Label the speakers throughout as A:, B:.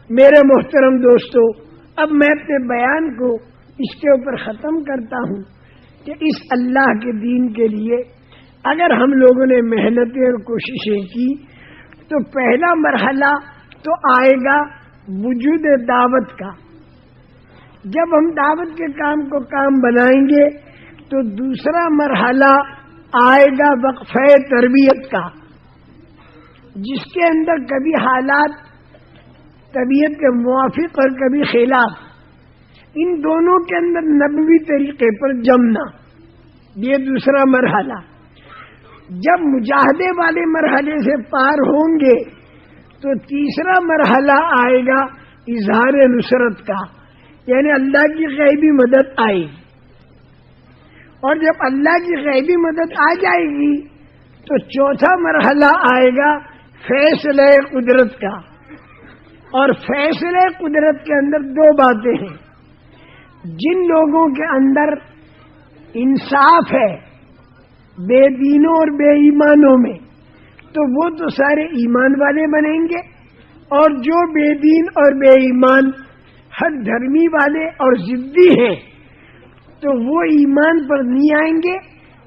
A: میرے محترم دوستو، اب میں اپنے بیان کو اس کے اوپر ختم کرتا ہوں کہ اس اللہ کے دین کے لیے اگر ہم لوگوں نے محنتیں اور کوششیں کی تو پہلا مرحلہ تو آئے گا وجود دعوت کا. جب ہم دعوت کے کام کو کام بنائیں گے تو دوسرا مرحلہ آئے گا وقفہ تربیت کا، جس کے اندر کبھی حالات طبیعت کے موافق اور کبھی خلاف، ان دونوں کے اندر نبوی طریقے پر جمنا، یہ دوسرا مرحلہ. جب مجاہدے والے مرحلے سے پار ہوں گے تو تیسرا مرحلہ آئے گا اظہار نصرت کا، یعنی اللہ کی غیبی مدد آئے گی. اور جب اللہ کی غیبی مدد آ جائے گی تو چوتھا مرحلہ آئے گا فیصلہ قدرت کا. اور فیصلہ قدرت کے اندر دو باتیں ہیں. جن لوگوں کے اندر انصاف ہے بے دینوں اور بے ایمانوں میں، تو وہ تو سارے ایمان والے بنیں گے، اور جو بے دین اور بے ایمان حق دھرمی والے اور ضدی ہیں تو وہ ایمان پر نہیں آئیں گے،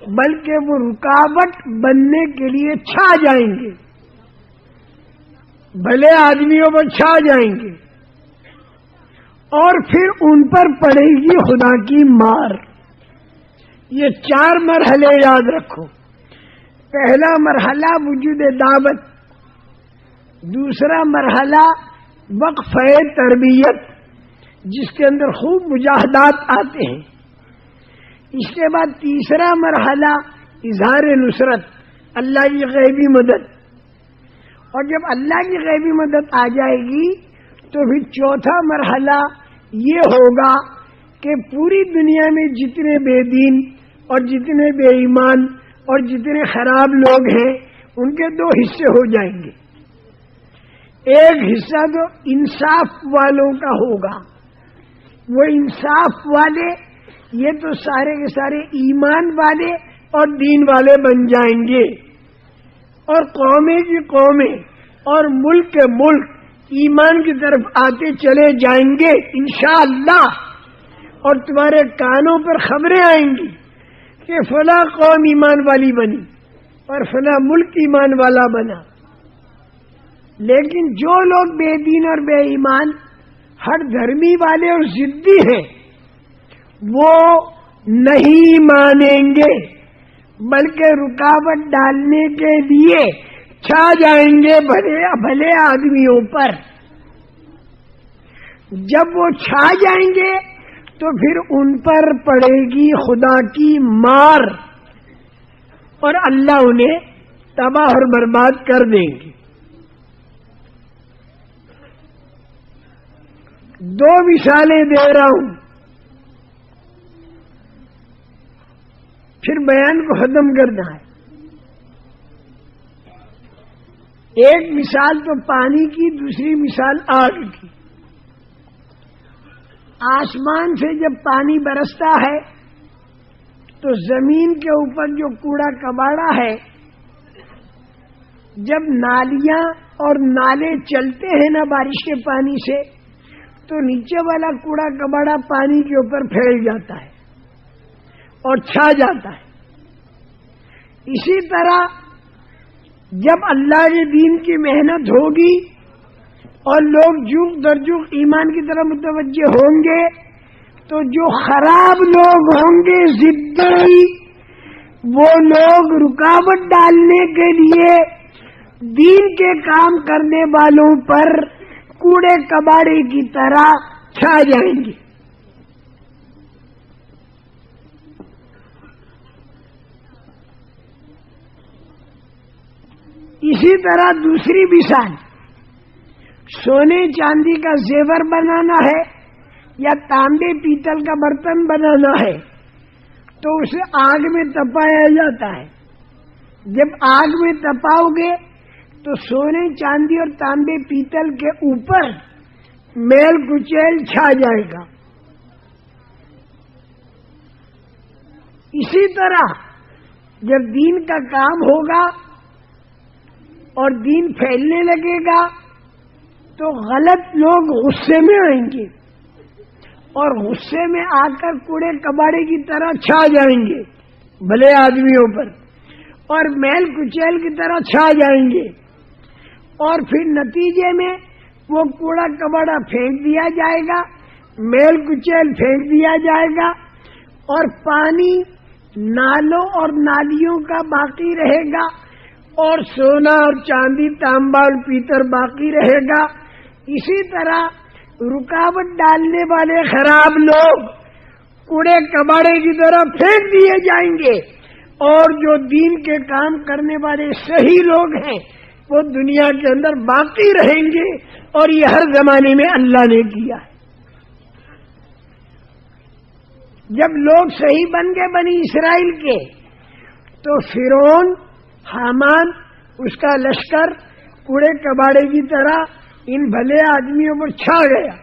A: بلکہ وہ رکاوٹ بننے کے لیے چھا جائیں گے، بھلے آدمیوں پر چھا جائیں گے، اور پھر ان پر پڑے گی خدا کی مار. یہ 4 مرحلے یاد رکھو. پہلا مرحلہ وجود دعوت، دوسرا مرحلہ وقفہ تربیت جس کے اندر خوب مجاہدات آتے ہیں. اس کے بعد تیسرا مرحلہ اظہار نصرت، اللہ کی غیبی مدد. اور جب اللہ کی غیبی مدد آ جائے گی تو پھر چوتھا مرحلہ یہ ہوگا کہ پوری دنیا میں جتنے بے دین اور جتنے بے ایمان اور جتنے خراب لوگ ہیں ان کے 2 حصے ہو جائیں گے. ایک حصہ تو انصاف والوں کا ہوگا، وہ انصاف والے یہ تو سارے کے سارے ایمان والے اور دین والے بن جائیں گے، اور قومیں کی قومیں اور ملک کے ملک ایمان کی طرف آتے چلے جائیں گے انشاءاللہ. اور تمہارے کانوں پر خبریں آئیں گی کہ فلاں قوم ایمان والی بنی اور فلاں ملک ایمان والا بنا. لیکن جو لوگ بے دین اور بے ایمان ہر دھرمی والے اور ضدی ہیں وہ نہیں مانیں گے، بلکہ رکاوٹ ڈالنے کے لیے چھا جائیں گے بھلے آدمیوں پر. جب وہ چھا جائیں گے تو پھر ان پر پڑے گی خدا کی مار اور اللہ انہیں تباہ اور برباد کر دیں گے. 2 مثالیں دے رہا ہوں، پھر بیان کو ختم کرنا ہے. ایک مثال تو پانی کی، دوسری مثال آگ کی. آسمان سے جب پانی برستا ہے تو زمین کے اوپر جو کوڑا کباڑا ہے، جب نالیاں اور نالے چلتے ہیں نا بارش کے پانی سے، تو نیچے والا کوڑا کباڑا پانی کے اوپر پھیل جاتا ہے اور چھا جاتا ہے. اسی طرح جب اللہ کے دین کی محنت ہوگی اور لوگ جوق در جوق ایمان کی طرف متوجہ ہوں گے تو جو خراب لوگ ہوں گے ضدی، وہ لوگ رکاوٹ ڈالنے کے لیے دین کے کام کرنے والوں پر کوڑے کباڑے کی طرح چھا جائیں گے. اسی طرح دوسری مثال، سونے چاندی کا زیور بنانا ہے یا تانبے پیتل کا برتن بنانا ہے تو اسے آگ میں تپایا جاتا ہے. جب آگ میں تپاؤ گے تو سونے چاندی اور تانبے پیتل کے اوپر میل کچیل چھا جائے گا. اسی طرح جب دین کا کام ہوگا اور دین پھیلنے لگے گا تو غلط لوگ غصے میں آئیں گے اور غصے میں آ کر کوڑے کباڑے کی طرح چھا جائیں گے بھلے آدمیوں پر، اور میل کچیل کی طرح چھا جائیں گے، اور پھر نتیجے میں وہ کوڑا کباڑا پھینک دیا جائے گا، میل کچیل پھینک دیا جائے گا، اور پانی نالوں اور نالیوں کا باقی رہے گا، اور سونا اور چاندی تانبا اور پیتر باقی رہے گا۔ اسی طرح رکاوٹ ڈالنے والے خراب لوگ کوڑے کباڑے کی طرح پھینک دیے جائیں گے، اور جو دین کے کام کرنے والے صحیح لوگ ہیں وہ دنیا کے اندر باقی رہیں گے، اور یہ ہر زمانے میں اللہ نے کیا ہے۔ جب لوگ صحیح بن گئے بنی اسرائیل کے، تو فرعون، حامان، اس کا لشکر کوڑے کباڑے کی طرح ان بھلے آدمیوں پر چھا گیا۔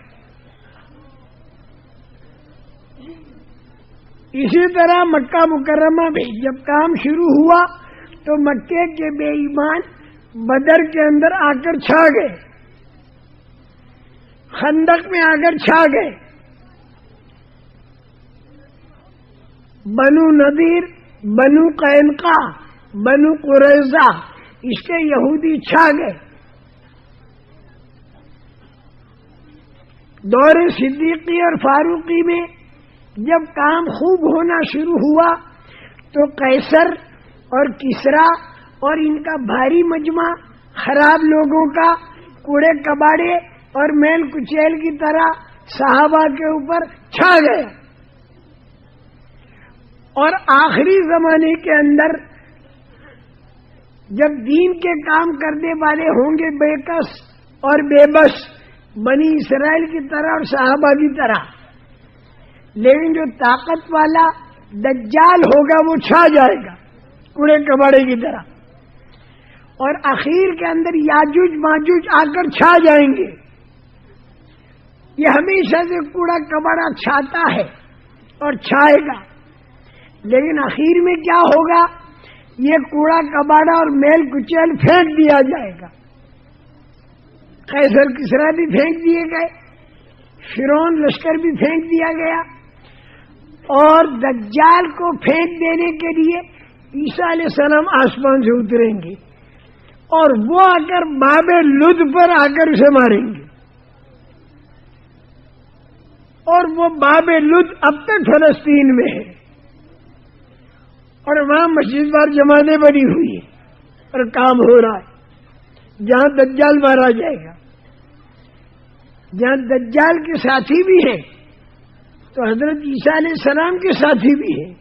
A: اسی طرح مکہ مکرمہ میں جب کام شروع ہوا تو مکے کے بے ایمان بدر کے اندر آ کر چھا گئے، خندق میں آ کر چھا گئے، بنو نذیر، بنو قینقاع، بنو قریظہ، اس کے یہودی چھا گئے۔ دور صدیقی اور فاروقی میں جب کام خوب ہونا شروع ہوا تو قیصر اور کسریٰ اور ان کا بھاری مجمع خراب لوگوں کا کوڑے کباڑے اور میل کچیل کی طرح صحابہ کے اوپر چھا گئے، اور آخری زمانے کے اندر جب دین کے کام کرنے والے ہوں گے بے کس اور بے بس بنی اسرائیل کی طرح اور صحابہ کی طرح، لیکن جو طاقت والا دجال ہوگا وہ چھا جائے گا کوڑے کباڑے کی طرح، اور اخیر کے اندر یاجوج ماجوج آ کر چھا جائیں گے۔ یہ ہمیشہ سے کوڑا کباڑا چھاتا ہے اور چھائے گا، لیکن اخیر میں کیا ہوگا؟ یہ کوڑا کباڑا اور میل کچیل پھینک دیا جائے گا۔ قیصر کسریٰ بھی پھینک دیے گئے، فرعون لشکر بھی پھینک دیا گیا، اور دجال کو پھینک دینے کے لیے عیسیٰ علیہ السلام آسمان سے اتریں گے، اور وہ آ کر باب لد پر آ کر اسے ماریں گے، اور وہ باب لد اب تک فلسطین میں ہے، اور وہاں مسجد بار جماعتیں بنی ہوئی ہے اور کام ہو رہا ہے۔ جہاں دجال مارا جائے گا، جہاں دجال کے ساتھی بھی ہیں تو حضرت عیسیٰ علیہ السلام کے ساتھی بھی ہیں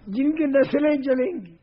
A: جن کی نسلیں چلیں گی۔